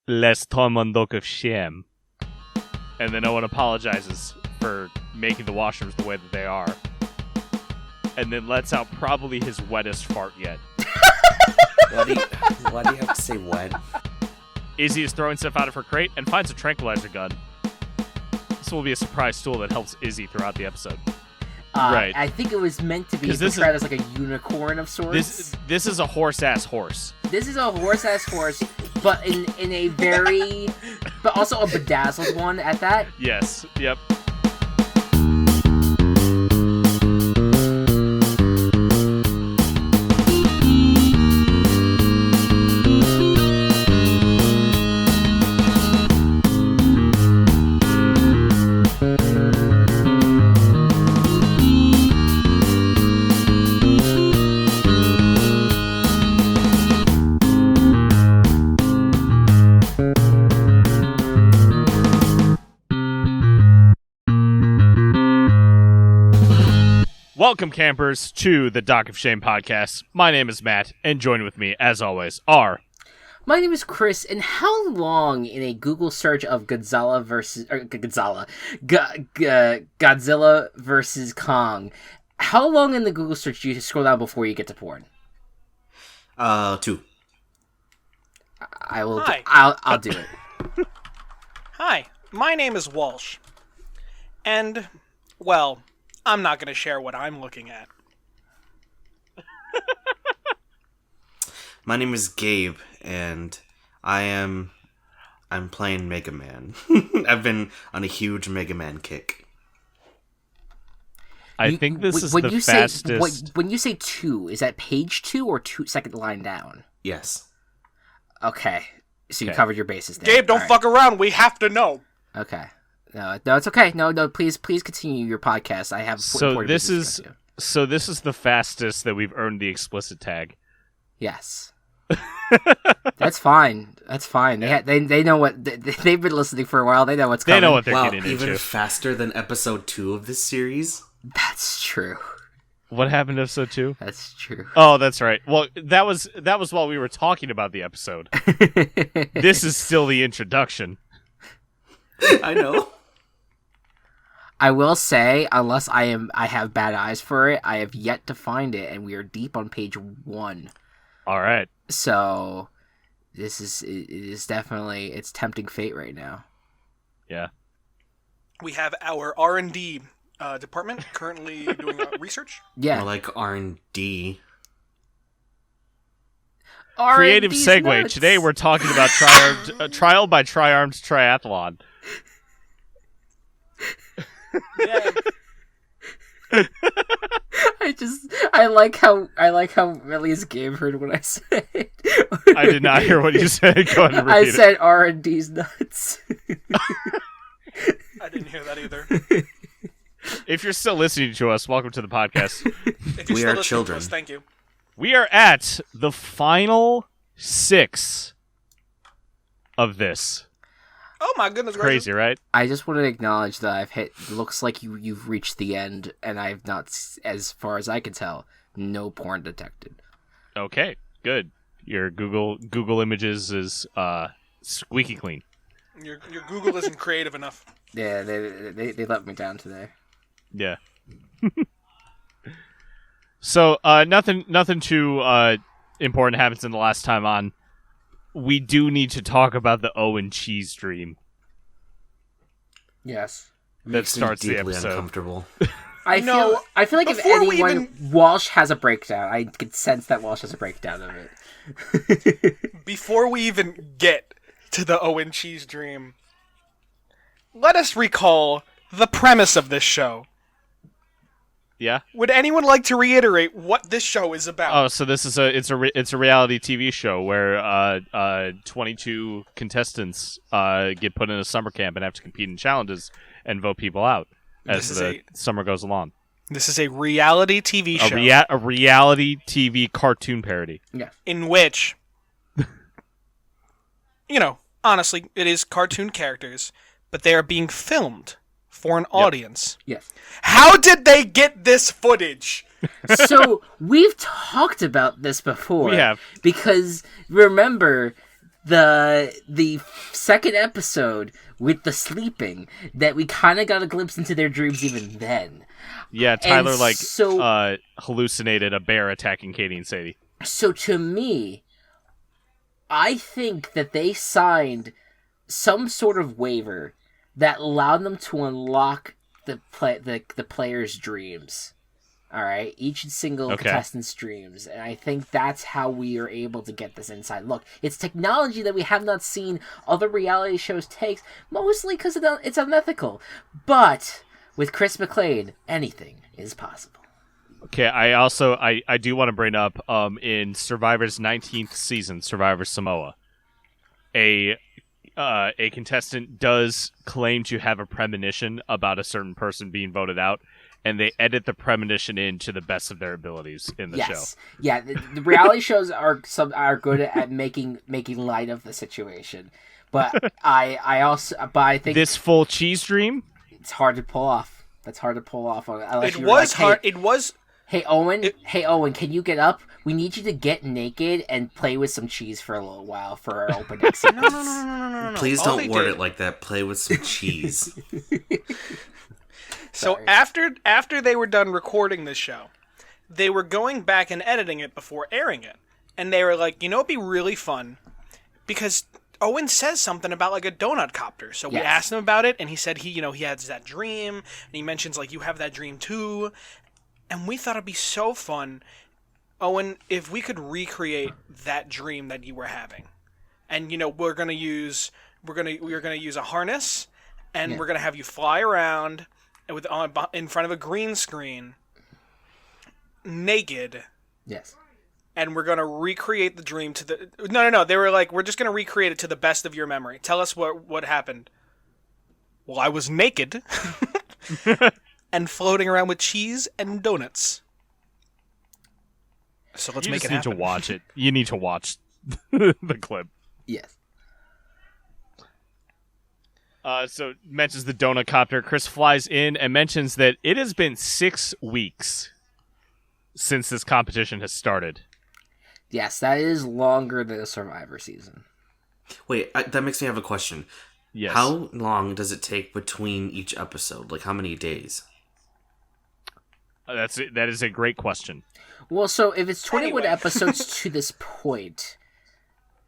Les Totemandok of Sham. And then Owen apologizes for making the washrooms the way that they are. And then lets out probably his wettest fart yet. Why do you have to say wet? Izzy is throwing stuff out of her crate and finds a tranquilizer gun. This will be a surprise tool that helps Izzy throughout the episode. Right. I think it was meant to be portrayed as like a unicorn of sorts. This is a horse-ass horse. This is a horse-ass horse, but in a very... but also a bedazzled one at that. Yes. Yep. Welcome, campers, to the Dock of Shame podcast. My name is Matt, and joining with me, as always, are... My name is Chris, and how long in a Google search of Godzilla versus Kong, how long in the Google search do you scroll down before you get to porn? 2. I will. Hi. I'll do it. Hi, my name is Walsh. And, well, I'm not going to share what I'm looking at. My name is Gabe, and I'm playing Mega Man. I've been on a huge Mega Man kick. I think this is the fastest... When you say 2, is that page 2 or second line down? Yes. Okay. So you covered your bases there. Gabe, don't fuck around. We have to know. Okay. No, it's okay. No, please continue your podcast. I have important business to go to. So this is the fastest that we've earned the explicit tag. Yes. That's fine. They know what they've been listening for a while. They know what's coming. They know what they're getting even into. faster than episode 2 of this series. That's true. What happened to episode 2? That's true. Oh, that's right. Well, that was while we were talking about the episode. This is still the introduction. I know. I will say, unless I have bad eyes for it, I have yet to find it, and we are deep on page 1. All right. So, it is definitely, it's tempting fate right now. Yeah. We have our R&D department currently doing research. Yeah. More like R&D. Creative R&D's segue. nuts. Today we're talking about trial by Tri-Armed Triathlon. Yeah. I like how Millie's Gabe heard what I said. I did not hear what you said. Go ahead and repeat I said R&D's nuts. I didn't hear that either. If you're still listening to us, welcome to the podcast. If you're We still are listening children. to us, thank you. We are at the final 6 of this. Oh my goodness Crazy, gracious. right? I just want to acknowledge that I've hit. Looks like you've reached the end, and I've not, as far as I can tell, no porn detected. Okay, good. Your Google Images is squeaky clean. Your Google isn't creative enough. Yeah, they let me down today. Yeah. So nothing too important happens in the last time on. We do need to talk about the Owen cheese dream. Yes. That starts the deeply episode. uncomfortable. I feel like if before we anyone, Walsh has a breakdown. I can sense that Walsh has a breakdown of it. Before we even get to the Owen cheese dream, let us recall the premise of this show. Yeah. Would anyone like to reiterate what this show is about? Oh, so this is a reality TV show where 22 contestants get put in a summer camp and have to compete in challenges and vote people out as the summer goes along. This is a reality TV show. A reality TV cartoon parody. Yeah. In which, honestly, it is cartoon characters, but they are being filmed for an audience. Yes. How did they get this footage? So we've talked about this before. We have. Because remember, the second episode with the sleeping, that we kind of got a glimpse into their dreams even then. Yeah, Tyler And hallucinated a bear attacking Katie and Sadie. So to me, I think that they signed some sort of waiver that allowed them to unlock the player's dreams. All right, each single contestant's dreams, and I think that's how we are able to get this inside look. It's technology that we have not seen other reality shows take, mostly because it's unethical. But with Chris McClain, anything is possible. Okay, I do want to bring up in Survivor's 19th season, Survivor Samoa, a contestant does claim to have a premonition about a certain person being voted out, and they edit the premonition in to the best of their abilities in the show. Yeah, the reality shows are good at making light of the situation, but I think this full cheese dream, it's hard to pull off. That's hard to pull off. It was hard. It was. Hey Owen, can you get up? We need you to get naked and play with some cheese for a little while for our opening sequence. No. Please don't word it like that. Play with some cheese. So after they were done recording this show, they were going back and editing it before airing it. And they were like, it'd be really fun because Owen says something about like a donut copter. So we asked him about it, and he said he has that dream, and he mentions like you have that dream too. And we thought it'd be so fun, Owen, if we could recreate that dream that you were having. And we're gonna use a harness, and we're gonna have you fly around in front of a green screen, naked. Yes. And we're gonna recreate the dream to the no. They were like, we're just gonna recreate it to the best of your memory. Tell us what happened. Well, I was naked. And floating around with cheese and donuts. So let's make it happen. You need to watch it. You need to watch the clip. Yes. So mentions the donut copter. Chris flies in and mentions that it has been 6 weeks since this competition has started. Yes, that is longer than a Survivor season. Wait, that makes me have a question. Yes. How long does it take between each episode? Like, how many days? That is a great question. Well, so if it's 21 episodes to this point,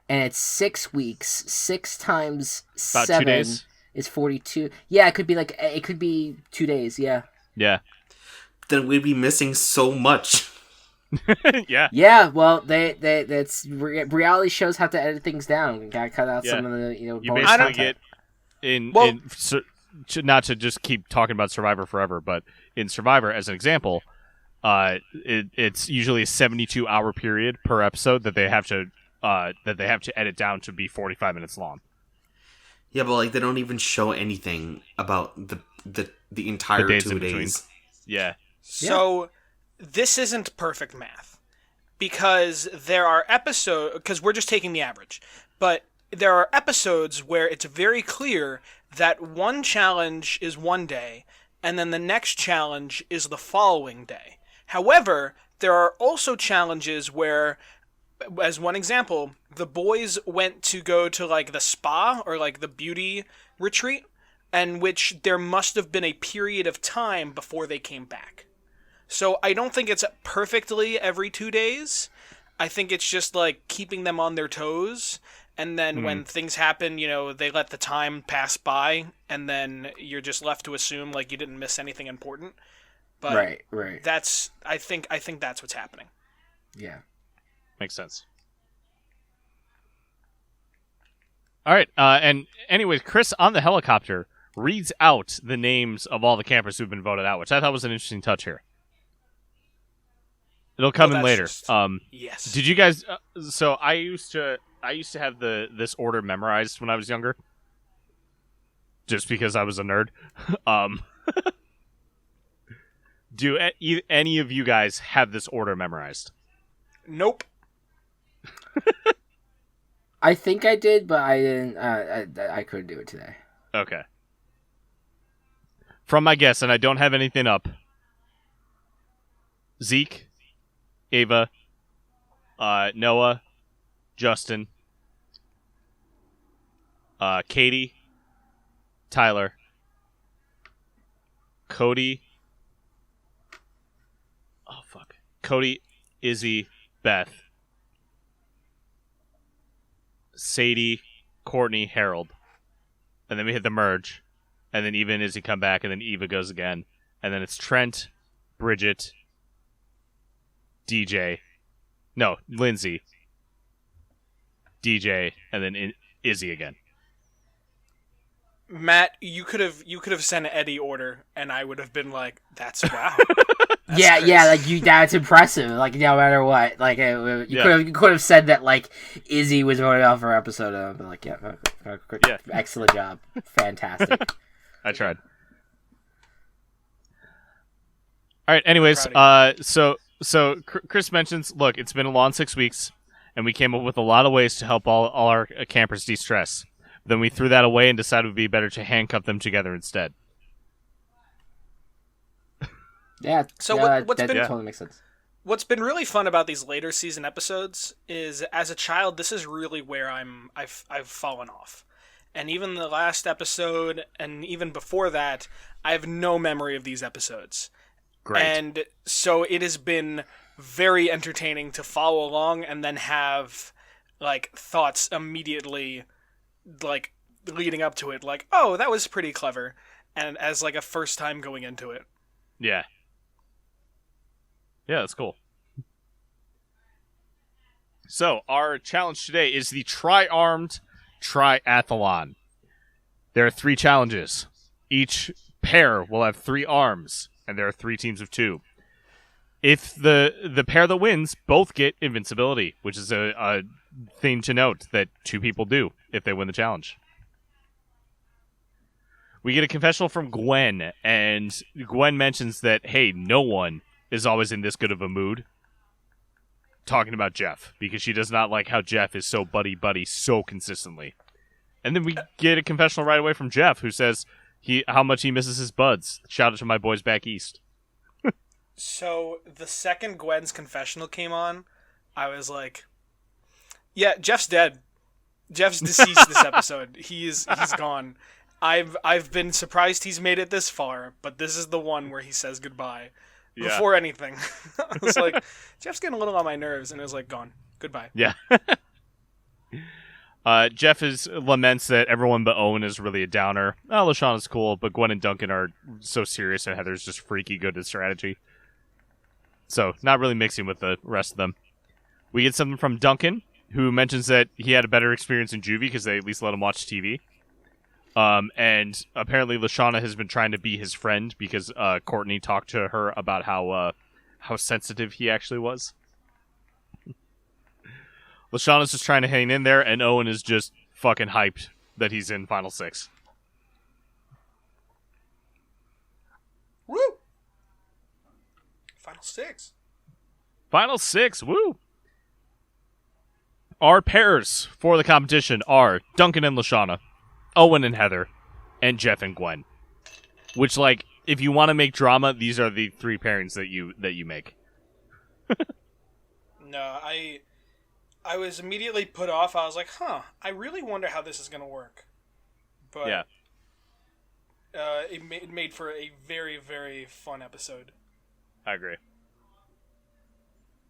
and it's 6 weeks, 6 times about 7 2 days is 42. Yeah, it could be 2 days. Yeah. Yeah. Then we'd be missing so much. Yeah. Yeah. Well, that's reality shows have to edit things down. You gotta cut out some of the You bonus basically content. get not to just keep talking about Survivor forever, but in Survivor, as an example, it's usually a 72-hour period per episode that they have to edit down to be 45 minutes long. Yeah, but like they don't even show anything about the entire days 2 days. Yeah. So this isn't perfect math because there are episodes, because we're just taking the average, but there are episodes where it's very clear that one challenge is one day and then the next challenge is the following day. However, there are also challenges where, as one example, the boys went to go to like the spa or like the beauty retreat, and which there must have been a period of time before they came back. So I don't think it's perfectly every 2 days. I think it's just like keeping them on their toes. And then when things happen, they let the time pass by, and then you're just left to assume like you didn't miss anything important. But right. That's I think that's what's happening. Yeah. Makes sense. All right. And anyways, Chris on the helicopter reads out the names of all the campers who've been voted out, which I thought was an interesting touch here. It'll come in later. Yes. Did you guys? So I used to have this order memorized when I was younger, just because I was a nerd. Do any of you guys have this order memorized? Nope. I think I did, but I didn't. I couldn't do it today. Okay. From my guess, and I don't have anything up. Zeke, Ava, Noah, Justin, Katie, Tyler, Cody. Oh fuck. Cody, Izzy, Beth, Sadie, Courtney, Harold, and then we hit the merge, and then Eva and Izzy come back, and then Eva goes again, and then it's Trent, Bridget, Lindsay, DJ, and then Izzy again. Matt, you could have sent Eddie order, and I would have been like, "That's wow." That's yeah, crazy. like that's impressive. Like no matter what, like you could have said that like Izzy was voted off her episode, and I'd be like, yeah, excellent job, fantastic. I tried. All right. Anyways, so Chris mentions, look, it's been a long 6 weeks, and we came up with a lot of ways to help all our campers de-stress. Then we threw that away and decided it would be better to handcuff them together instead. Yeah. So that what's been totally makes sense. What's been really fun about these later season episodes is, as a child, this is really where I've fallen off. And even the last episode, and even before that, I have no memory of these episodes. Great. And so it has been very entertaining to follow along and then have like thoughts immediately, like leading up to it, like, oh, that was pretty clever, and as like a first time going into it. Yeah. Yeah, that's cool. So, our challenge today is the Tri-Armed Triathlon. There are 3 challenges. Each pair will have 3 arms, and there are 3 teams of 2. If the pair that wins both get invincibility, which is a thing to note that 2 people do if they win the challenge. We get a confessional from Gwen, and Gwen mentions that, hey, no one is always in this good of a mood. Talking about Jeff, because she does not like how Jeff is so buddy-buddy so consistently. And then we get a confessional right away from Jeff, who says how much he misses his buds. Shout out to my boys back east. So, the second Gwen's confessional came on, I was like, yeah, Jeff's dead. Jeff's deceased this episode. He's gone. I've been surprised he's made it this far, but this is the one where he says goodbye. Yeah. Before anything. I was like, Jeff's getting a little on my nerves, and it was like, gone. Goodbye. Yeah. Jeff laments that everyone but Owen is really a downer. Oh, Lashanna's cool, but Gwen and Duncan are so serious, and Heather's just freaky good at strategy. So, not really mixing with the rest of them. We get something from Duncan, who mentions that he had a better experience in juvie because they at least let him watch TV. And apparently Lashanna has been trying to be his friend because Courtney talked to her about how sensitive he actually was. Lashanna's just trying to hang in there, and Owen is just fucking hyped that he's in Final 6. Woo! Final 6. Final 6, woo! Our pairs for the competition are Duncan and Lashanna, Owen and Heather, and Jeff and Gwen. Which, like, if you want to make drama, these are the 3 pairings that you make. No, I was immediately put off. I was like, I really wonder how this is going to work. But yeah. It made for a very, very fun episode. I agree.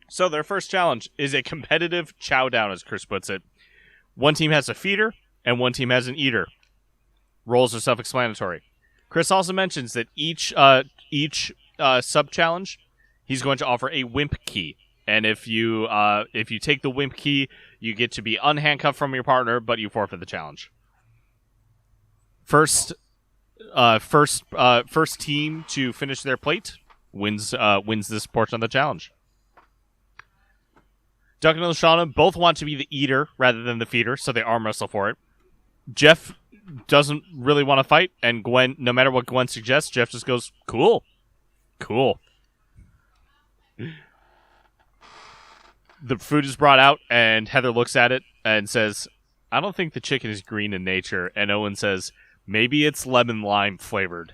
So their first challenge is a competitive chow down, as Chris puts it. One team has a feeder, and one team has an eater. Roles are self-explanatory. Chris also mentions that each sub-challenge, he's going to offer a wimp key. And if you take the wimp key, you get to be unhandcuffed from your partner, but you forfeit the challenge. First team to finish their plate wins this portion of the challenge. Duncan and Lashanna both want to be the eater rather than the feeder, so they arm wrestle for it. Jeff doesn't really want to fight, and Gwen, no matter what Gwen suggests, Jeff just goes, cool. The food is brought out, and Heather looks at it and says, I don't think the chicken is green in nature. And Owen says, maybe it's lemon lime flavored.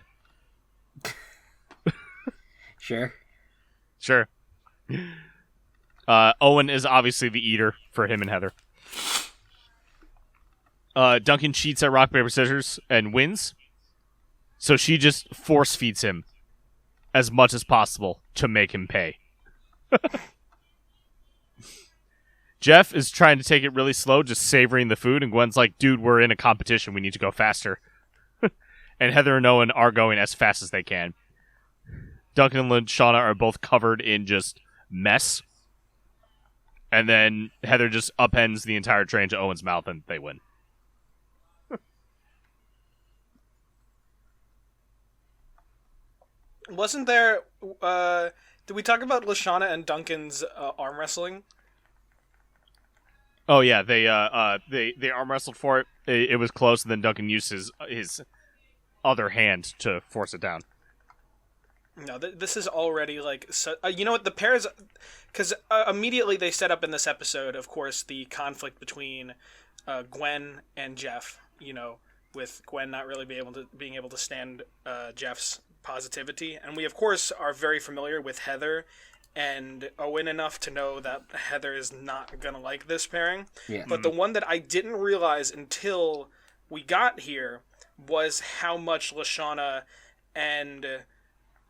Sure. Owen is obviously the eater for him and Heather. Duncan cheats at rock, paper, scissors and wins. So she just force feeds him as much as possible to make him pay. Jeff is trying to take it really slow, just savoring the food, and Gwen's like, dude, we're in a competition. We need to go faster. And Heather and Owen are going as fast as they can. Duncan and Lashanna are both covered in just mess. And then Heather just upends the entire train to Owen's mouth, and they win. Wasn't there... did we talk about Lashanna and Duncan's arm wrestling? Oh yeah, they arm wrestled for it. It was close, and then Duncan used his other hand to force it down. No, this is already like you know what the pairs, because immediately they set up in this episode, of course, the conflict between Gwen and Jeff. You know, with Gwen not really being able to stand Jeff's positivity, and we of course are very familiar with Heather and Owen enough to know that Heather is not gonna like this pairing. Yeah. But the one that I didn't realize until we got here was how much Lashanna and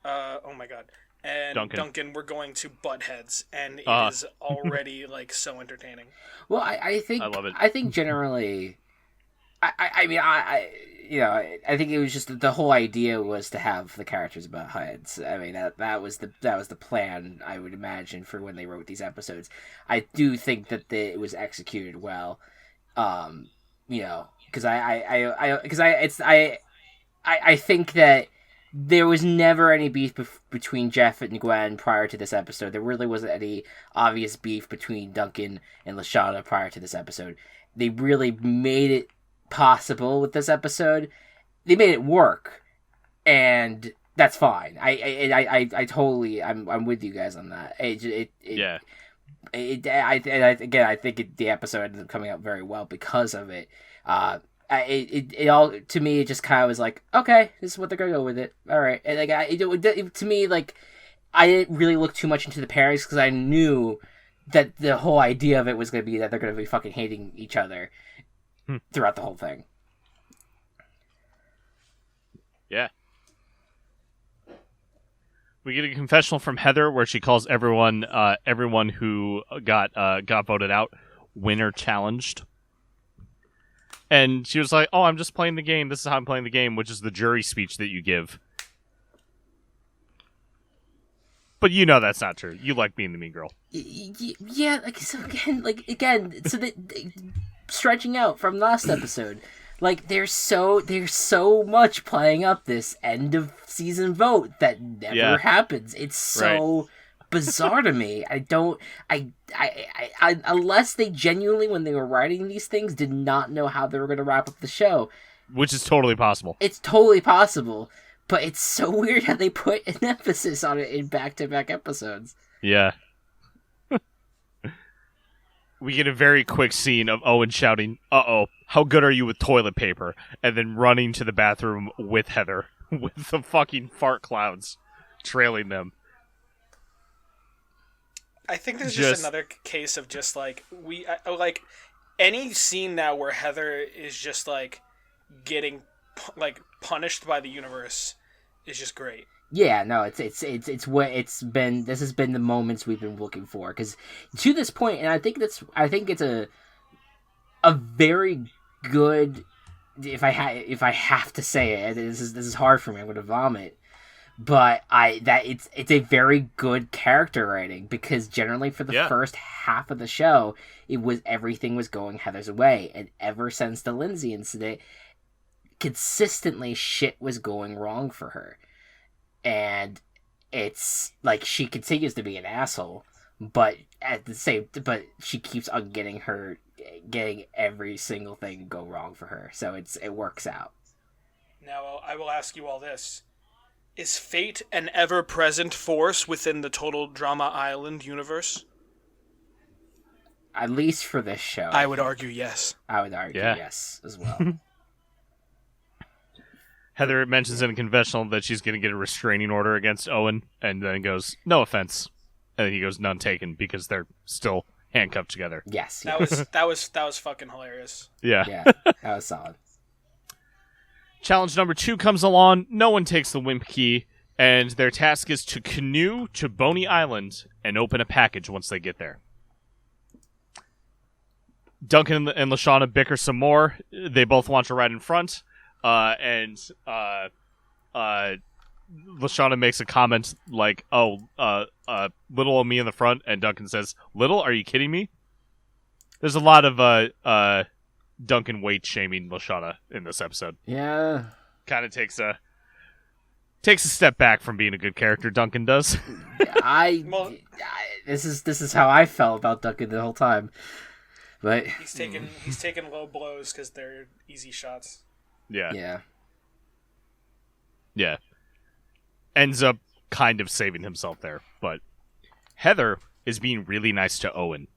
oh my god, and Duncan were going to butt heads, and it is already like so entertaining. Well, I think I love it. I think generally, I mean I think it was just the whole idea was to have the characters butt heads. I mean that was the plan, I would imagine, for when they wrote these episodes. I do think that it was executed well, because I think that there was never any beef between Jeff and Gwen prior to this episode. There really wasn't any obvious beef between Duncan and Lashanna prior to this episode. They really made it possible with this episode. They made it work, and that's fine. I totally I'm with you guys on that. Yeah. I think the episode ended up coming out very well because of it. It all, to me, it just kind of was like, okay, this is what they're gonna go with it. All right, and like to me, like, I didn't really look too much into the pairings because I knew that the whole idea of it was gonna be that they're gonna be fucking hating each other throughout the whole thing. Yeah. We get a confessional from Heather where she calls everyone who got voted out winner challenged. And she was like, "Oh, I'm just playing the game. This is how I'm playing the game," which is the jury speech that you give. But you know that's not true. You like being the mean girl. Yeah, so that stretching out from last episode, like there's so much playing up this end of season vote that never happens. It's so bizarre to me. I unless they genuinely, when they were writing these things, did not know how they were going to wrap up the show. Which is totally possible. It's totally possible, but it's so weird how they put an emphasis on it in back-to-back episodes. Yeah. We get a very quick scene of Owen shouting, "Uh-oh, how good are you with toilet paper?" And then running to the bathroom with Heather, with the fucking fart clouds trailing them. I think there's just another case of just like like any scene now where Heather is just like getting like punished by the universe is just great. Yeah, no, it's what it's been. This has been the moments we've been looking for, because to this point, and I think it's a very good. If I have to say it, this is hard for me. I'm going to vomit. But it's a very good character writing, because generally for the first half of the show, everything was going Heather's way, and ever since the Lindsay incident, consistently shit was going wrong for her, and it's like she continues to be an asshole, but but she keeps on getting every single thing go wrong for her, so it works out. Now I will ask you all this. Is fate an ever-present force within the total Drama Island universe? At least for this show. I would argue yes. I would argue yes as well. Heather mentions in a confessional that she's going to get a restraining order against Owen, and then goes, "No offense." And then he goes, "None taken," because they're still handcuffed together. Yes. That was fucking hilarious. Yeah. Yeah, that was solid. Challenge number 2 comes along. No one takes the Wimp Key, and their task is to canoe to Boney Island and open a package once they get there. Duncan and Lashanna bicker some more. They both want to ride in front, and Lashanna makes a comment like, little old me in the front, and Duncan says, little? Are you kidding me? There's a lot of Duncan weight shaming Lashanna in this episode. Yeah. Kind of takes a step back from being a good character. Duncan does. This is how I felt about Duncan the whole time. But he's taking low blows because they're easy shots. Yeah. Ends up kind of saving himself there, but Heather is being really nice to Owen.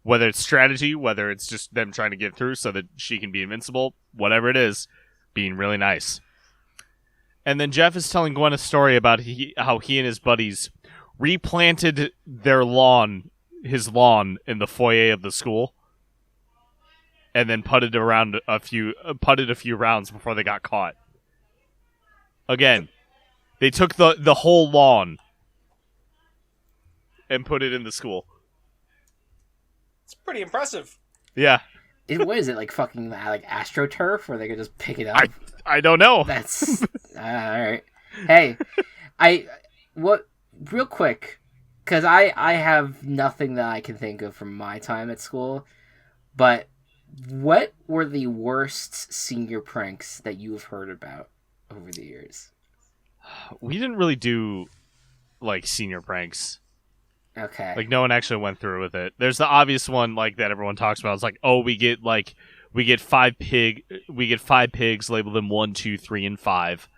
Whether it's strategy, whether it's just them trying to get through so that she can be invincible, whatever it is, being really nice. And then Jeff is telling Gwen a story about how he and his buddies replanted his lawn in the foyer of the school, and then putted a few rounds before they got caught. Again, they took the whole lawn and put it in the school. It's pretty impressive. Yeah. what is it, like fucking like AstroTurf where they could just pick it up? I don't know. That's alright. Hey, real quick, because I have nothing that I can think of from my time at school, but what were the worst senior pranks that you have heard about over the years? We didn't really do like senior pranks. Okay. Like no one actually went through with it. There's the obvious one like that everyone talks about. It's like, oh, we get 5 pigs, label them 1, 2, 3, and 5.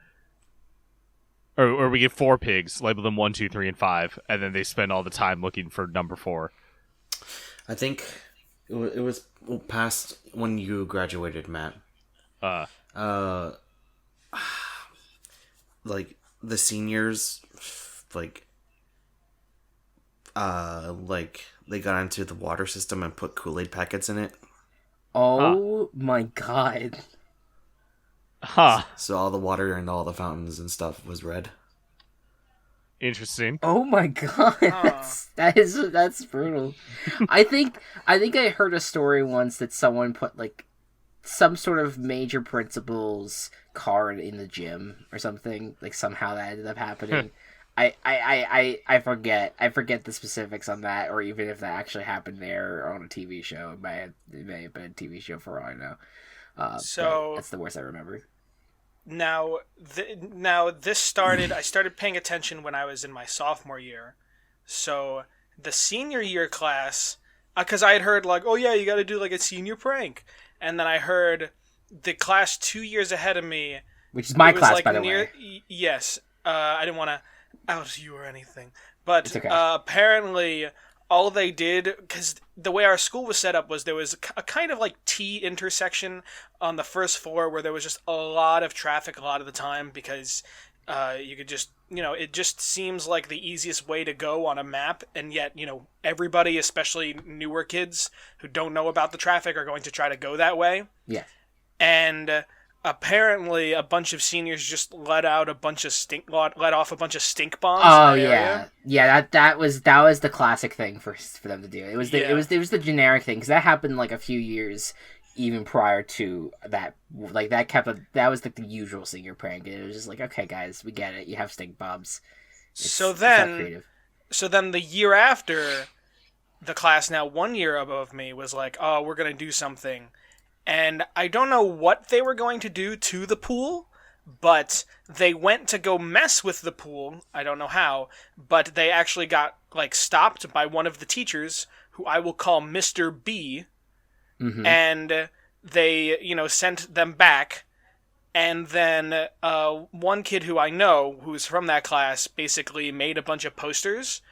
Or we get 4 pigs, label them 1, 2, 3, and 5, and then they spend all the time looking for number 4. I think it was past when you graduated, Matt. Like the seniors, like they got into the water system and put Kool-Aid packets in it. Oh my god. Huh. So all the water and all the fountains and stuff was red. Interesting. Oh my god. That's brutal. I think I heard a story once that someone put like some sort of major principal's card in the gym or something. Like somehow that ended up happening. I forget the specifics on that, or even if that actually happened there or on a TV show. It may have been a TV show for all I know. So that's the worst I remember. Now this started. I started paying attention when I was in my sophomore year. So the senior year class, because I had heard like, oh yeah, you got to do like a senior prank, and then I heard the class 2 years ahead of me, which is my class, like, by the way. Yes, I didn't want to out you or anything, but okay. Apparently all they did, because the way our school was set up was there was a kind of like T intersection on the first floor where there was just a lot of traffic a lot of the time, because you could just, it just seems like the easiest way to go on a map, and yet, everybody, especially newer kids who don't know about the traffic, are going to try to go that way. Yeah. And apparently a bunch of seniors just let off a bunch of stink bombs. Oh in the yeah, area. Yeah. That was the classic thing for them to do. It was the generic thing, because that happened like a few years even prior to that. Like that was like the usual senior prank. It was just like, okay, guys, we get it. You have stink bombs. So then the year after, the class now 1 year above me was like, oh, we're gonna do something. And I don't know what they were going to do to the pool, but they went to go mess with the pool. I don't know how, but they actually got like stopped by one of the teachers, who I will call Mr. B, and they, sent them back. And then one kid who I know, who's from that class, basically made a bunch of posters,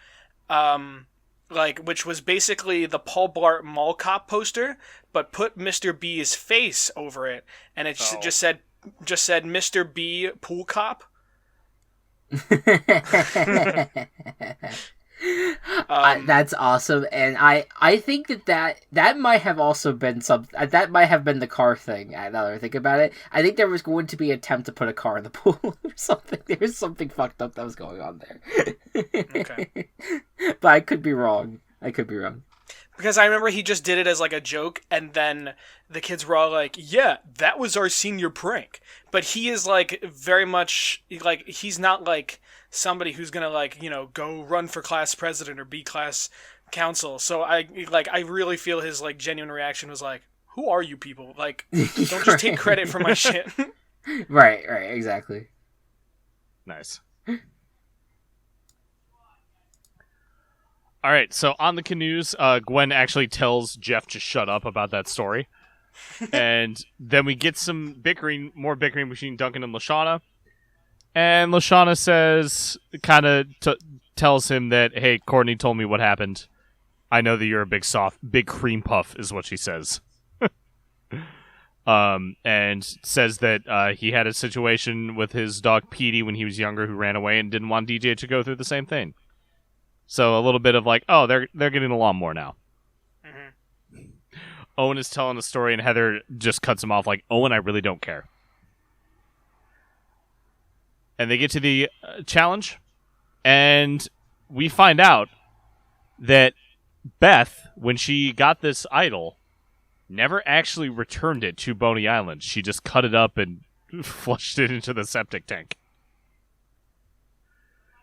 which was basically the Paul Blart Mall Cop poster, but put Mr. B's face over it, and it just said Mr. B Pool Cop. That's awesome, and I think that might have also been that might have been the car thing. Now that I think about it, I think there was going to be an attempt to put a car in the pool or something. There was something fucked up that was going on there. Okay. But I could be wrong. Because I remember he just did it as like a joke, and then the kids were all like, "Yeah, that was our senior prank." But he is like very much like he's not like somebody who's gonna like go run for class president or be class council. So I really feel his like genuine reaction was like, "Who are you people? Like, don't just take credit for my shit." Right, exactly. Nice. All right, so on the canoes, Gwen actually tells Jeff to shut up about that story. And then we get some more bickering between Duncan and Lashanna. And Lashanna says, tells him that, hey, Courtney told me what happened. I know that you're a big cream puff, is what she says. And says that he had a situation with his dog Petey when he was younger who ran away and didn't want DJ to go through the same thing. So a little bit of like, oh, they're getting along more now. Mm-hmm. Owen is telling the story, and Heather just cuts him off like, Owen, I really don't care. And they get to the challenge, and we find out that Beth, when she got this idol, never actually returned it to Boney Island. She just cut it up and flushed it into the septic tank.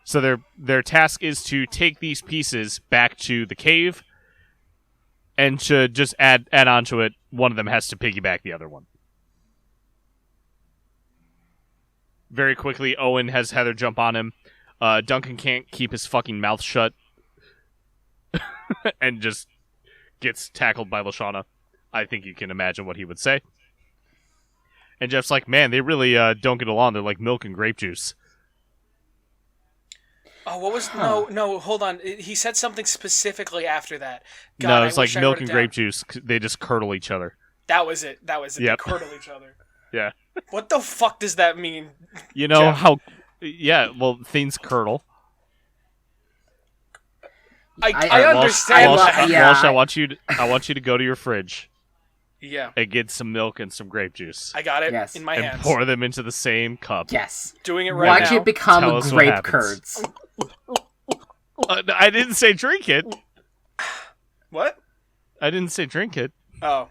So their task is to take these pieces back to the cave, and to just add on to it, one of them has to piggyback the other one. Very quickly, Owen has Heather jump on him. Duncan can't keep his fucking mouth shut and just gets tackled by Lashanna. I think you can imagine what he would say. And Jeff's like, man, they really don't get along. They're like milk and grape juice. Oh, what was... No, hold on. He said something specifically after that. God, no, it's like milk and grape juice. They just curdle each other. That was it. Yep. They curdle each other. Yeah. What the fuck does that mean? You know Jeff? How... Yeah, well, things curdle. I understand. Walsh, I want you to go to your fridge. Yeah. And get some milk and some grape juce. I got it in my hands. And pour them into the same cup. Yes. Doing it right now. Watch it become grape curds. I didn't say drink it. What? I didn't say drink it. Oh.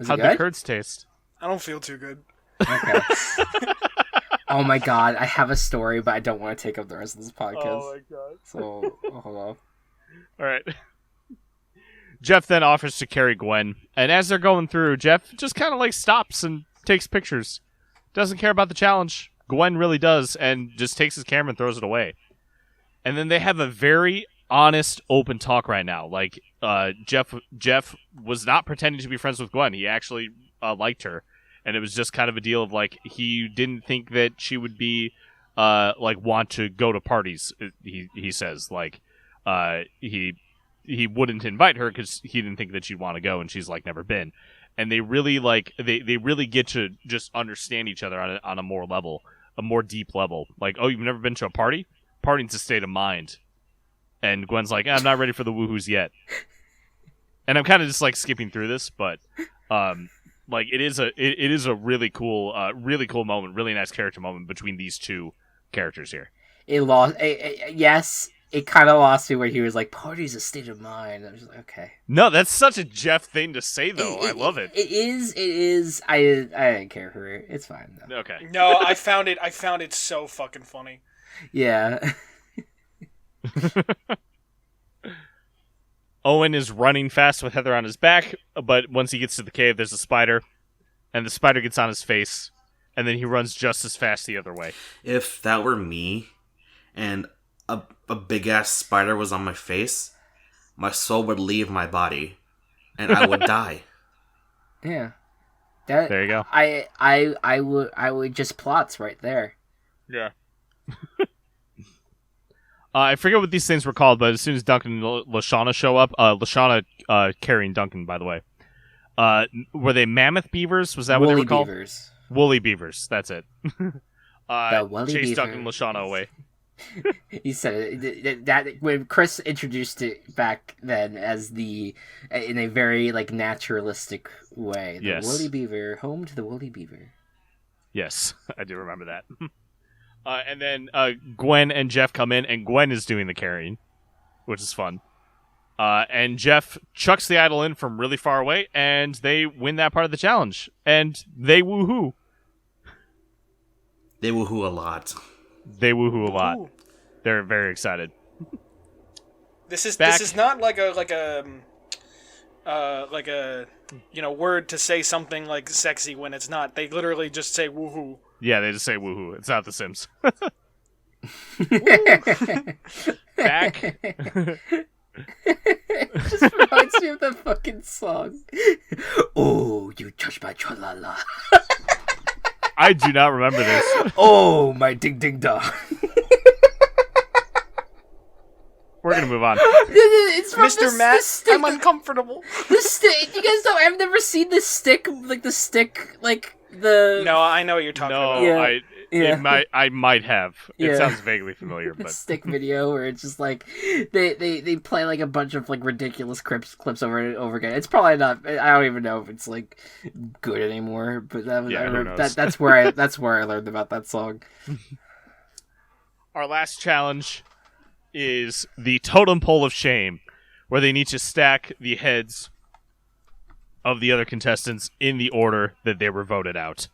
How'd the curds taste? I don't feel too good. Okay. Oh my god, I have a story, but I don't want to take up the rest of this podcast. Oh my god. So, hold on. Alright. Jeff then offers to carry Gwen, and as they're going through, Jeff just kind of like stops and takes pictures. Doesn't care about the challenge. Gwen really does, and just takes his camera and throws it away. And then they have a very honest, open talk right now. Like, Jeff was not pretending to be friends with Gwen. He actually liked her. And it was just kind of a deal of, like, he didn't think that she would be, want to go to parties, he says. Like, he wouldn't invite her because he didn't think that she'd want to go, and she's, like, never been. And they really, they really get to just understand each other on a more deep level. Like, oh, you've never been to a party? Partying's a state of mind. And Gwen's like, I'm not ready for the woohoos yet. And I'm kind of just, like, skipping through this, but, like, it is a really cool moment, really nice character moment between these two characters here. Yes, it kind of lost me where he was like, "Party's a state of mind." I was like, okay. No, that's such a Jeff thing to say, though. I love it. It is. I didn't care for it. It's fine though. Okay. No, I found it so fucking funny. Yeah. Owen is running fast with Heather on his back, but once he gets to the cave, there's a spider, and the spider gets on his face, and then he runs just as fast the other way. If that were me, and a big-ass spider was on my face, my soul would leave my body, and I would die. Yeah. There you go. I would just plots right there. Yeah. I forget what these things were called, but as soon as Duncan and Lashanna show up, Lashanna carrying Duncan, by the way. Were they mammoth beavers? Was that what they were called? Beavers. Woolly beavers. That's it. The woolly chase beavers. Duncan and Lashanna away. He said that when Chris introduced it back then as in a very like naturalistic way. The Yes. woolly beaver, home to the woolly beaver. Yes, I do remember that. And then Gwen and Jeff come in, and Gwen is doing the carrying, which is fun. And Jeff chucks the idol in from really far away, and they win that part of the challenge. And they woohoo. They woohoo a lot. They woohoo a lot. Ooh. They're very excited. This is Back- this is not like a word to say something like sexy when it's not. They literally just say woohoo. Yeah, they just say woohoo. It's not The Sims. Back. It just reminds me of the fucking song. Oh, you touch my tra-la-la. I do not remember this. Oh, my ding ding dong. We're gonna move on. It's from Mr. Matt, stick. I'm uncomfortable. The stick. You guys know? I've never seen this stick. Like the stick. Like the. No, I know what you're talking No, about. Yeah. I might have. It Yeah. sounds vaguely familiar, The but stick video where it's just like they play like a bunch of like ridiculous clips over and over again. It's probably not. I don't even know if it's like good anymore. But that was Yeah, who knows? that's where I learned about that song. our last challenge is the totem pole of shame, where they need to stack the heads of the other contestants in the order that they were voted out.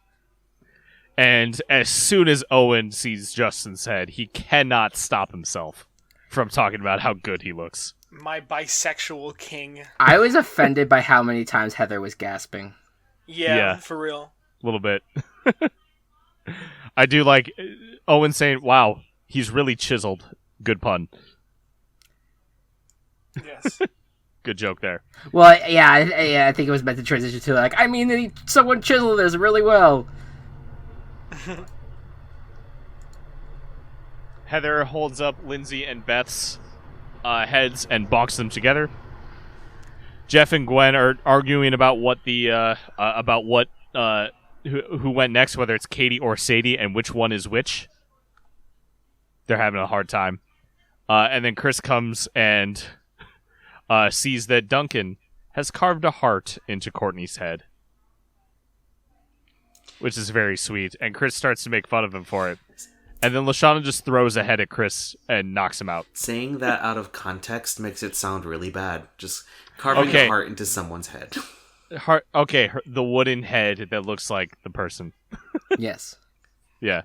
And as soon as Owen sees Justin's head, he cannot stop himself from talking about how good he looks. My bisexual king. I was offended by how many times Heather was gasping. Yeah, for real. A little bit. I do like Owen saying, wow, he's really chiseled. Good pun. Yes. Good joke there. Well, yeah, I think it was meant to transition to like, I mean, someone chiseled this really well. Heather holds up Lindsay and Beth's heads and bonks them together. Jeff and Gwen are arguing about what who went next, whether it's Katie or Sadie, and which one is which. They're having a hard time. And then Chris comes and sees that Duncan has carved a heart into Courtney's head, which is very sweet. And Chris starts to make fun of him for it. And then Lashanna just throws a head at Chris and knocks him out. Saying that out of context makes it sound really bad. Just carving Okay. a heart into someone's head. The wooden head that looks like the person. Yes. Yeah.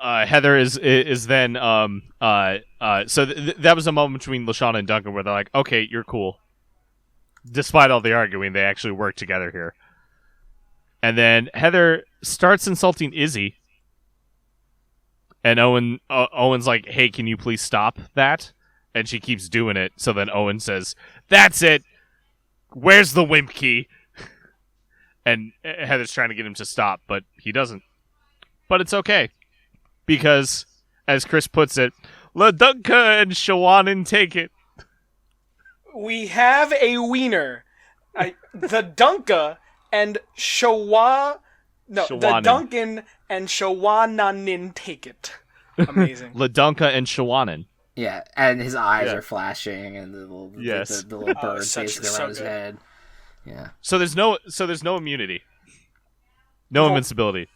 Heather is then so that was a moment between Lashanna and Duncan where they're like, okay, you're cool. Despite all the arguing, they actually work together here. And then Heather starts insulting Izzy, and Owen's like, hey, can you please stop that? And she keeps doing it. So then Owen says, that's it. Where's the wimp key? And Heather's trying to get him to stop, but he doesn't. But it's okay. Because, as Chris puts it, LaDunca and Shawanan take it. We have a wiener. The Dunka and the Shawanan. Duncan and Shawananin take it. Amazing. LaDunca and Shawanan. Yeah, and his eyes Yeah. are flashing, and the little Yes. the little bird so basically around his good. head. Yeah. So there's no immunity. No invincibility.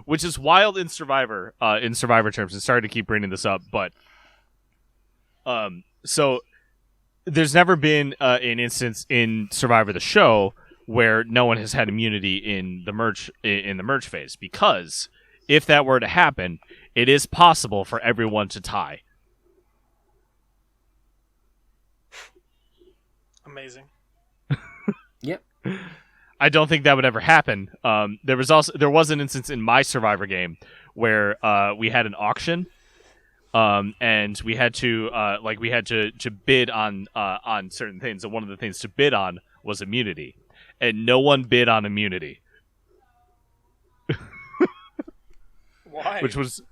Which is wild in Survivor terms, and sorry to keep bringing this up, but so there's never been an instance in Survivor the show where no one has had immunity in the merge phase, because if that were to happen, it is possible for everyone to tie. Amazing. Yep. I don't think that would ever happen. There was an instance in my Survivor game where we had an auction, and we had to bid on certain things, and one of the things to bid on was immunity, and no one bid on immunity, Why? which was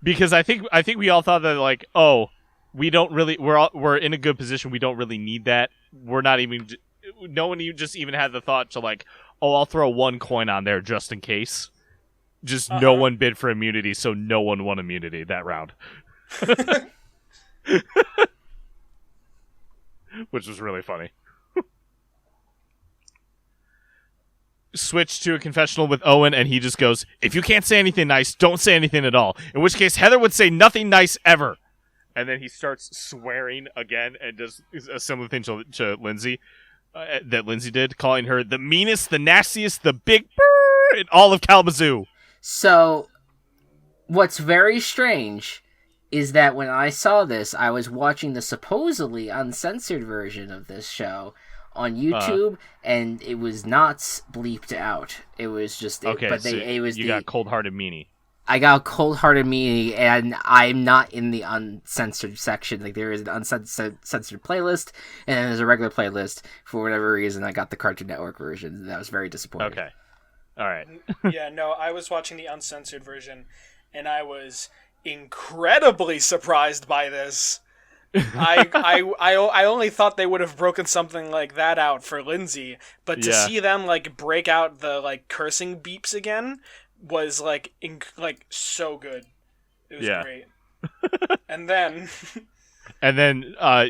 because I think we all thought that like, oh, we're in a good position, we don't really need that. We're not even. No one just even had the thought to like, oh, I'll throw one coin on there just in case. Just no one bid for immunity, so no one won immunity that round. Which was really funny. Switch to a confessional with Owen, and he just goes, if you can't say anything nice, don't say anything at all. In which case, Heather would say nothing nice ever. And then he starts swearing again and does a similar thing to Lindsay that Lindsay did, calling her the meanest, the nastiest, the big brrr in all of Kalamazoo. So, what's very strange is that when I saw this, I was watching the supposedly uncensored version of this show on YouTube, and it was not bleeped out. It was just... Okay, you got Cold-Hearted Meanie. I got Cold-Hearted Meanie, and I'm not in the uncensored section. Like, there is an uncensored playlist, and then there's a regular playlist. For whatever reason, I got the Cartoon Network version. That was very disappointing. Okay. All right. Yeah, no, I was watching the uncensored version, and I was incredibly surprised by this. I only thought they would have broken something like that out for Lindsay, but to see them like break out the like cursing beeps again was like so good. It was great. And then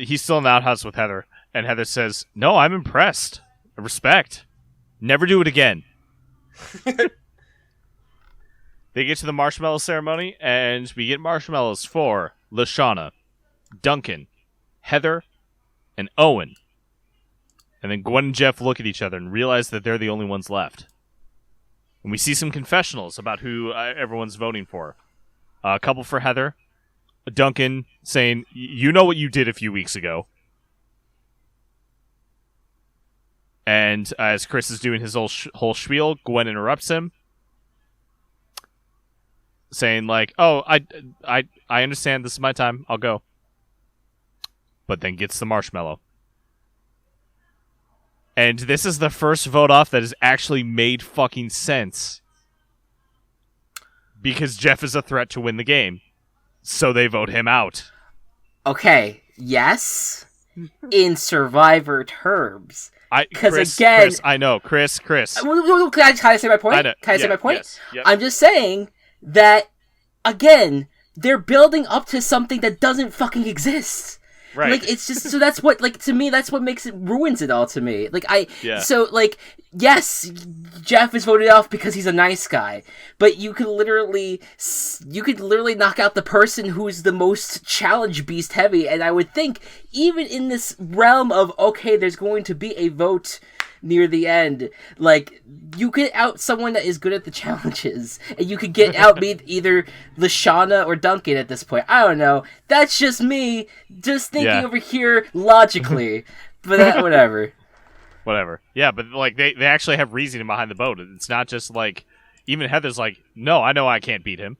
he's still in the outhouse with Heather, and Heather says, "No, I'm impressed. Respect. Never do it again." They get to the marshmallow ceremony, and we get marshmallows for Lashanna, Duncan, Heather, and Owen. And then Gwen and Jeff look at each other and realize that they're the only ones left. And we see some confessionals about who everyone's voting for. A couple for Heather, Duncan saying, "You know what you did a few weeks ago." And as Chris is doing his whole spiel, Gwen interrupts him, saying like, "Oh, I understand. This is my time. I'll go." But then gets the marshmallow. And this is the first vote off that has actually made fucking sense. Because Jeff is a threat to win the game. So they vote him out. Okay, yes. In Survivor terms. Chris, I know. Chris. Can I say my point? Can I say my point? Yes, yep. I'm just saying that, again, they're building up to something that doesn't fucking exist. Right. Like, it's just, so that's what, like, to me, that's what ruins it all to me. Like, so, like, yes, Jeff is voted off because he's a nice guy, but you could literally knock out the person who's the most challenge beast heavy, and I would think, even in this realm of, okay, there's going to be a vote near the end, like, you could out someone that is good at the challenges, and you could get out either Lashanna or Duncan at this point. I don't know. That's just me, just thinking over here logically. But whatever. Whatever. Yeah, but like they actually have reasoning behind the vote. It's not just like, even Heather's like, "No, I know I can't beat him."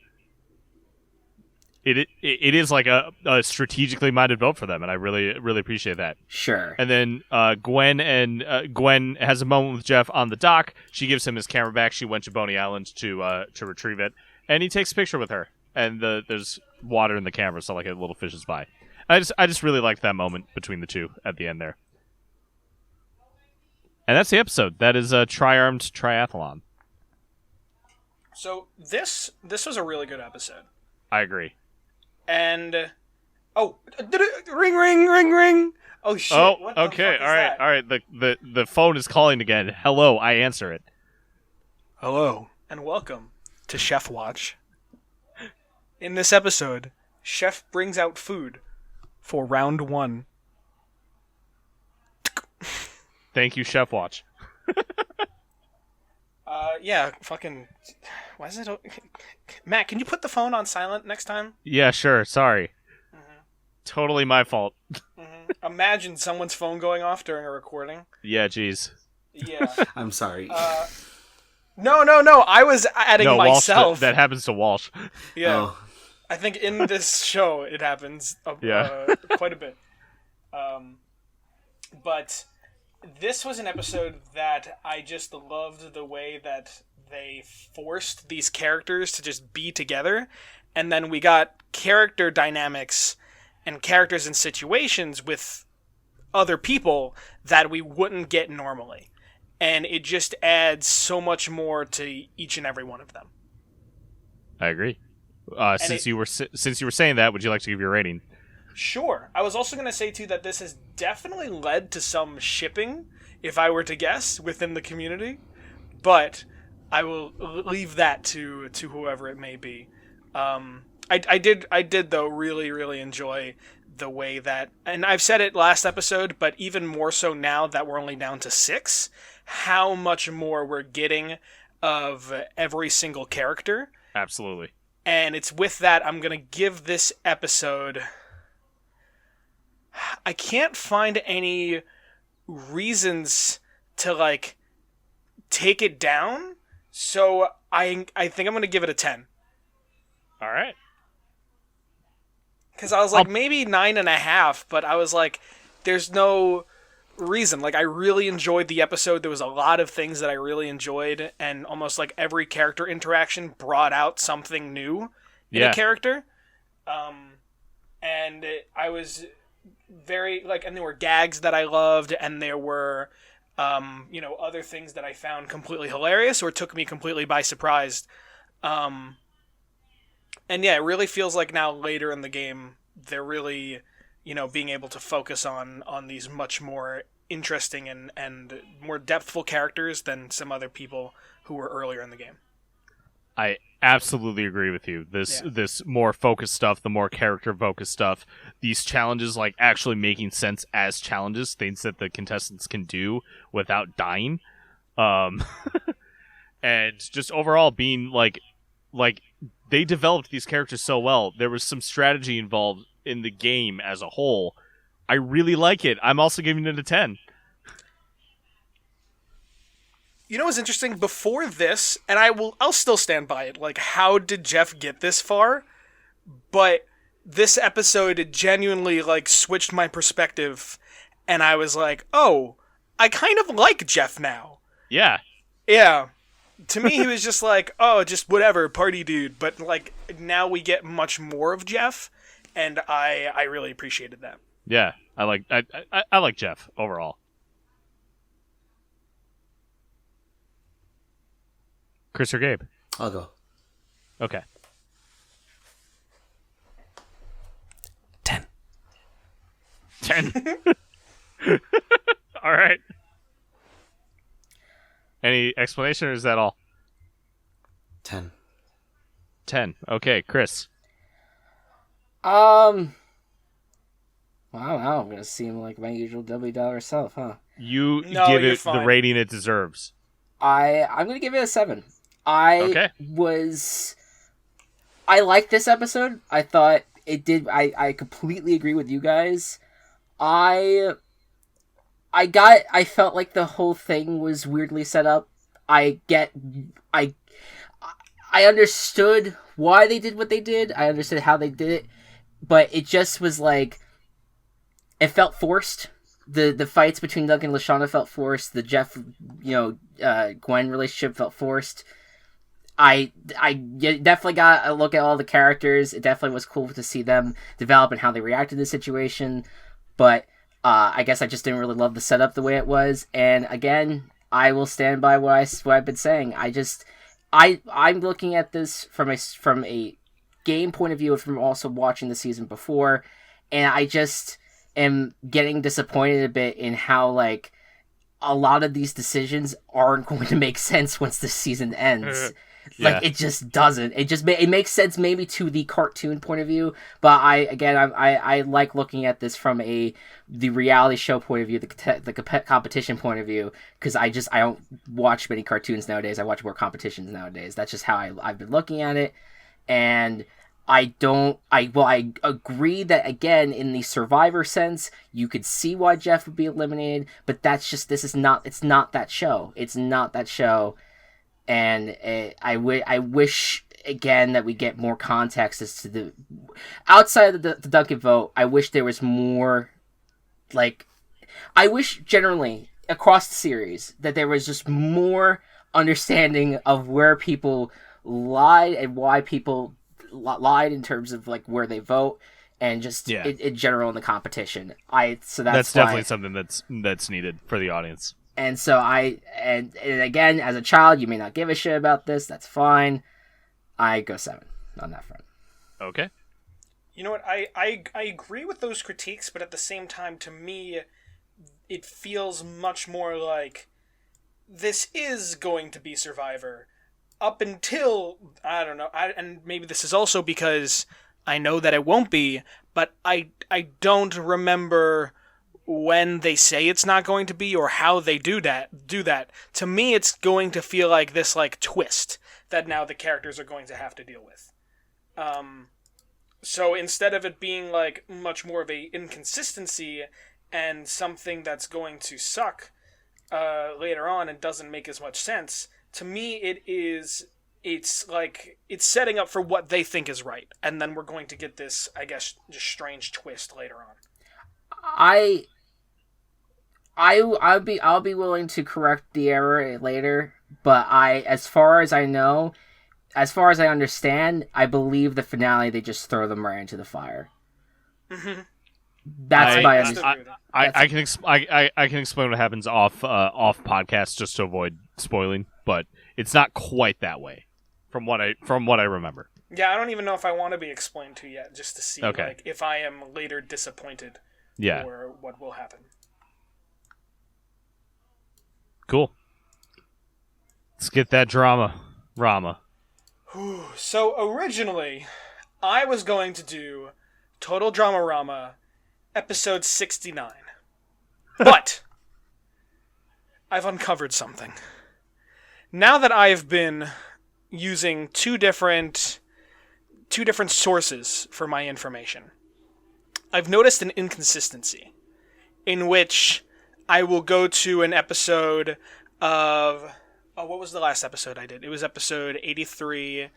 It is like a strategically minded vote for them, and I really appreciate that. Sure. And then Gwen has a moment with Jeff on the dock. She gives him his camera back. She went to Boney Island to retrieve it, and he takes a picture with her. And there's water in the camera, so like a little fishes by. I just really liked that moment between the two at the end there. And that's the episode. That is a Tri-Armed Triathlon. So this was a really good episode. I agree. And ring. Oh shit. Oh, what the okay. fuck is All right. that? All right. The phone is calling again. Hello, I answer it. Hello, and welcome to Chef Watch. In this episode, Chef brings out food for round 1. Thank you, Chef Watch. Yeah, fucking... Why is it... Matt, can you put the phone on silent next time? Yeah, sure. Sorry. Mm-hmm. Totally my fault. Mm-hmm. Imagine someone's phone going off during a recording. Yeah, jeez. Yeah. I'm sorry. No. I was adding myself. Walsh, that happens to Walsh. Yeah. Oh. I think in this show it happens quite a bit. But this was an episode that I just loved the way that they forced these characters to just be together. And then we got character dynamics and characters in situations with other people that we wouldn't get normally. And it just adds so much more to each and every one of them. I agree. Since you were saying that, would you like to give your rating? Sure. I was also going to say, too, that this has definitely led to some shipping, if I were to guess, within the community. But I will leave that to whoever it may be. I did, though, really, really enjoy the way that, and I've said it last episode, but even more so now that we're only down to 6, how much more we're getting of every single character. Absolutely. And it's with that I'm going to give this episode... I can't find any reasons to, like, take it down, so I think I'm going to give it a 10. All right. Because I was like, maybe 9.5, but I was like, there's no reason. Like, I really enjoyed the episode. There was a lot of things that I really enjoyed, and almost like every character interaction brought out something new in a character. And I was very, like, and there were gags that I loved, and there were, other things that I found completely hilarious or took me completely by surprise. And yeah, it really feels like now later in the game, they're really, being able to focus on these much more interesting and more depthful characters than some other people who were earlier in the game. I absolutely agree with you. This more focused stuff, the more character-focused stuff, these challenges, like, actually making sense as challenges, things that the contestants can do without dying. And just overall being, like, they developed these characters so well. There was some strategy involved in the game as a whole. I really like it. I'm also giving it a 10. You know what's interesting? Before this, and I'll still stand by it, like, how did Jeff get this far? But this episode genuinely, like, switched my perspective, and I was like, oh, I kind of like Jeff now. Yeah. Yeah. To me, he was just like, oh, just whatever, party dude. But, like, now we get much more of Jeff, and I really appreciated that. Yeah, I like Jeff overall. Chris or Gabe? I'll go. Okay. 10. 10. All right. Any explanation, or is that all? 10. 10. Okay, Chris. I don't know. I'm gonna seem like my usual $W self, huh? You No, give you're it fine. the rating it deserves. I'm gonna give it a 7. I liked this episode. I thought it did. I completely agree with you guys. I felt like the whole thing was weirdly set up. I understood why they did what they did. I understood how they did it, but it just was like, it felt forced. The fights between Duncan and Lashanna felt forced. The Jeff, Gwen relationship felt forced. I definitely got a look at all the characters. It definitely was cool to see them develop and how they reacted to the situation. But I guess I just didn't really love the setup the way it was. And again, I will stand by what I've been saying. I'm looking at this from a game point of view and from also watching the season before, and I just am getting disappointed a bit in how, like, a lot of these decisions aren't going to make sense once the season ends. Like, it just doesn't. It makes sense maybe to the cartoon point of view, but I like looking at this from the reality show point of view, the competition point of view, because I don't watch many cartoons nowadays. I watch more competitions nowadays. That's just how I've been looking at it, and I agree that, again, in the Survivor sense, you could see why Jeff would be eliminated, but it's not that show. It's not that show. And I wish, again, that we get more context as to the... Outside of the Duncan vote, I wish there was more, like... I wish, generally, across the series, that there was just more understanding of where people lied and why people lied in terms of, like, where they vote, and just in general in the competition. That's definitely something that's needed for the audience. And so and again, as a child, you may not give a shit about this. That's fine. I go 7. on that front. Okay. You know what? I agree with those critiques, but at the same time, to me, it feels much more like this is going to be Survivor up until, I don't know, and maybe this is also because I know that it won't be, but I don't remember when they say it's not going to be or how they do that. To me, it's going to feel like this like twist that now the characters are going to have to deal with. So instead of it being like much more of a inconsistency and something that's going to suck later on and doesn't make as much sense, to me it's like it's setting up for what they think is right, and then we're going to get this, I guess, just strange twist later on. I'll be willing to correct the error later, but as far as I know, as far as I understand, I believe the finale they just throw them right into the fire. Mm-hmm. That's my understanding. I can explain what happens off podcast just to avoid spoiling, but it's not quite that way from what I remember. Yeah, I don't even know if I want to be explained to yet, just to see like if I am later disappointed. Yeah. Or what will happen. Cool. Let's get that drama-rama. So originally, I was going to do Total Drama-rama episode 69. But I've uncovered something. Now that I've been using two different sources for my information, I've noticed an inconsistency in which I will go to an episode of... Oh, what was the last episode I did? It was episode 83,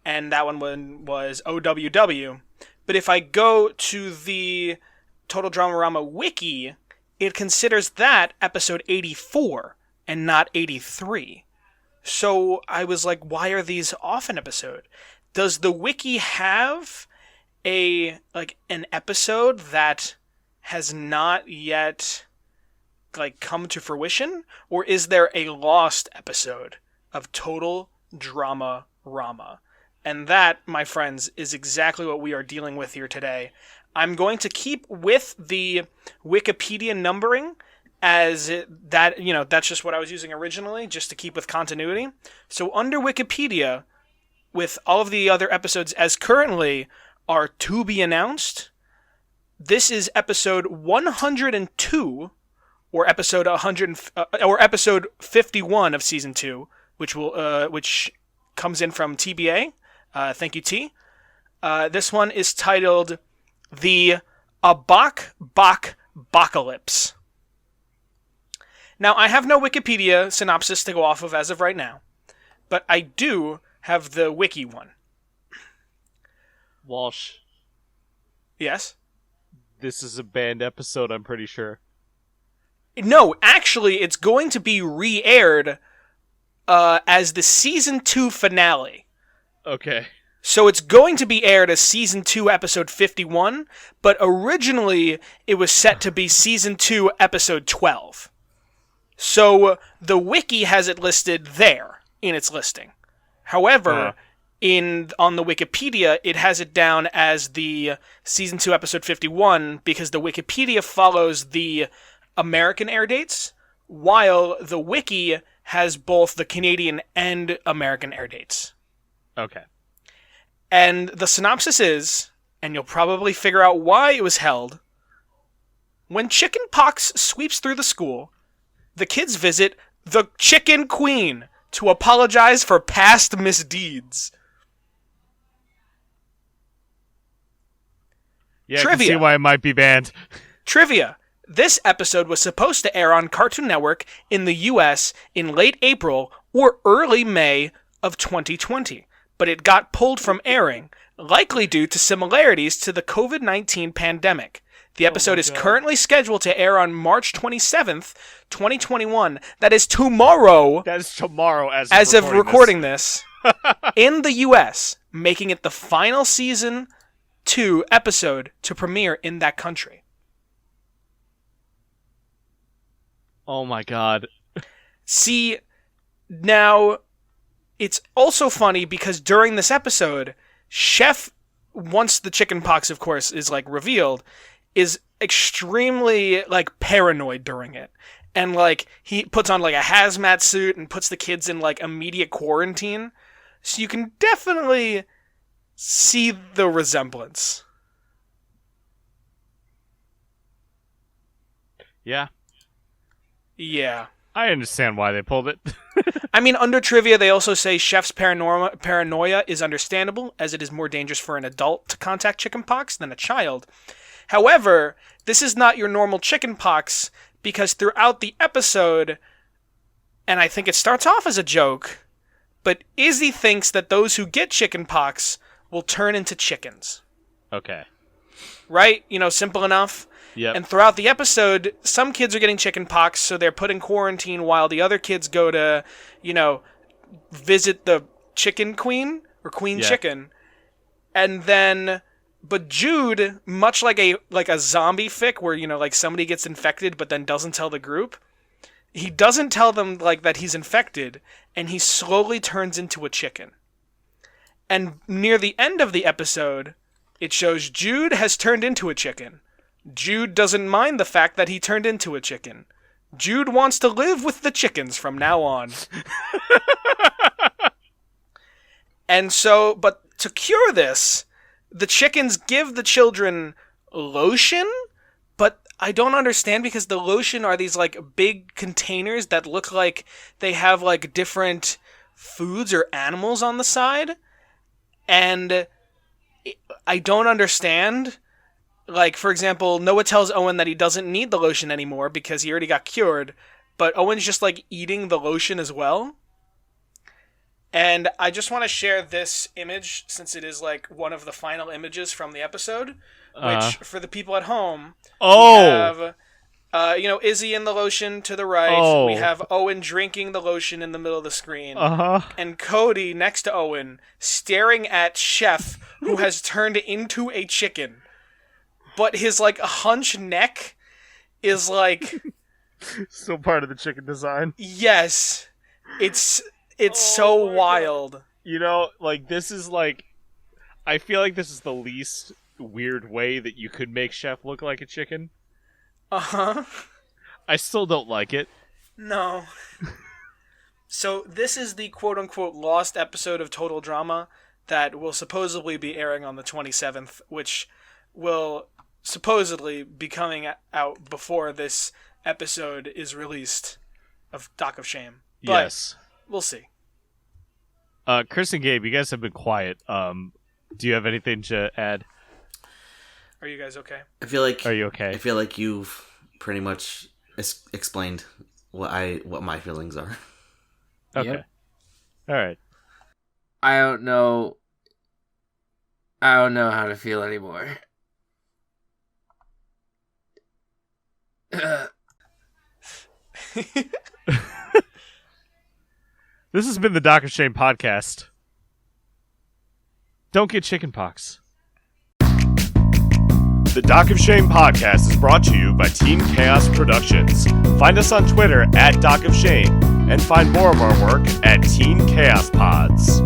and that one was OWW. But if I go to the Total Drama-rama wiki, it considers that episode 84 and not 83. So I was like, why are these off an episode? Does the wiki have an episode that has not yet come to fruition, or is there a lost episode of Total Drama-rama? And that, my friends, is exactly what we are dealing with here today. I'm going to keep with the Wikipedia numbering as that, that's just what I was using originally, just to keep with continuity. So under Wikipedia, with all of the other episodes as currently are to be announced, this is episode 102, or episode 100, or episode 51 of season 2, which comes in from TBA. Thank you, T. This one is titled The Apocalypse. Now, I have no Wikipedia synopsis to go off of as of right now, but I do have the wiki one. Walsh. Yes? This is a banned episode, I'm pretty sure. No, actually, it's going to be re-aired as the season 2 finale. Okay. So it's going to be aired as season 2, episode 51, but originally it was set to be season 2, episode 12. So the wiki has it listed there in its listing. However, on the Wikipedia, it has it down as the season 2, episode 51 because the Wikipedia follows the American air dates, while the wiki has both the Canadian and American air dates. Okay. And the synopsis is, and you'll probably figure out why it was held, when chicken pox sweeps through the school, the kids visit the Chicken Queen to apologize for past misdeeds. Yeah, Trivia. I can see why it might be banned. Trivia. This episode was supposed to air on Cartoon Network in the US in late April or early May of 2020, but it got pulled from airing, likely due to similarities to the COVID-19 pandemic. The episode is currently scheduled to air on March 27th, 2021. That is tomorrow. That is tomorrow as of recording this in the US, making it the final season 2 episode to premiere in that country. Oh my god. See, now, it's also funny because during this episode, Chef, once the chicken pox, of course, is like revealed, is extremely like paranoid during it. And like he puts on like a hazmat suit and puts the kids in like immediate quarantine. So you can definitely see the resemblance. Yeah. Yeah. I understand why they pulled it. I mean, under trivia, they also say Chef's paranoia is understandable, as it is more dangerous for an adult to contact chickenpox than a child. However, this is not your normal chickenpox, because throughout the episode, and I think it starts off as a joke, but Izzy thinks that those who get chickenpox will turn into chickens. Okay. Right? You know, simple enough. Yep. And throughout the episode, some kids are getting chickenpox, so they're put in quarantine while the other kids go to, you know, visit the chicken queen or queen chicken. And then, but Jude, much like a zombie fic where, you know, like somebody gets infected but then doesn't tell the group, he doesn't tell them like that he's infected, and he slowly turns into a chicken. And near the end of the episode, it shows Jude has turned into a chicken. Jude doesn't mind the fact that he turned into a chicken. Jude wants to live with the chickens from now on. And so, but to cure this, the chickens give the children lotion, but I don't understand because the lotion are these like big containers that look like they have like different foods or animals on the side. And I don't understand. Like, for example, Noah tells Owen that he doesn't need the lotion anymore because he already got cured, but Owen's just, like, eating the lotion as well. And I just want to share this image, since it is, like, one of the final images from the episode, which, for the people at home, we have, you know, Izzy in the lotion to the right. We have Owen drinking the lotion in the middle of the screen. And Cody next to Owen, staring at Chef, who has turned into a chicken. But his, like, hunched neck is, like... Still part of the chicken design. Yes. It's so wild. God. You know, like, this is, like... I feel like this is the least weird way that you could make Chef look like a chicken. Uh-huh. I still don't like it. No. So, this is the quote-unquote lost episode of Total Drama that will supposedly be airing on the 27th, which will... supposedly be coming out before this episode is released of Dock of Shame. But yes. We'll see. Chris and Gabe, you guys have been quiet. Do you have anything to add? Are you guys okay? Are you okay? I feel like you've pretty much explained what my feelings are. Okay. Yep. All right. I don't know how to feel anymore. This has been the Dock of Shame podcast. Don't get chickenpox. The Dock of Shame podcast is brought to you by Team Chaos Productions. Find us on Twitter at Dock of Shame and find more of our work at Team Chaos Pods.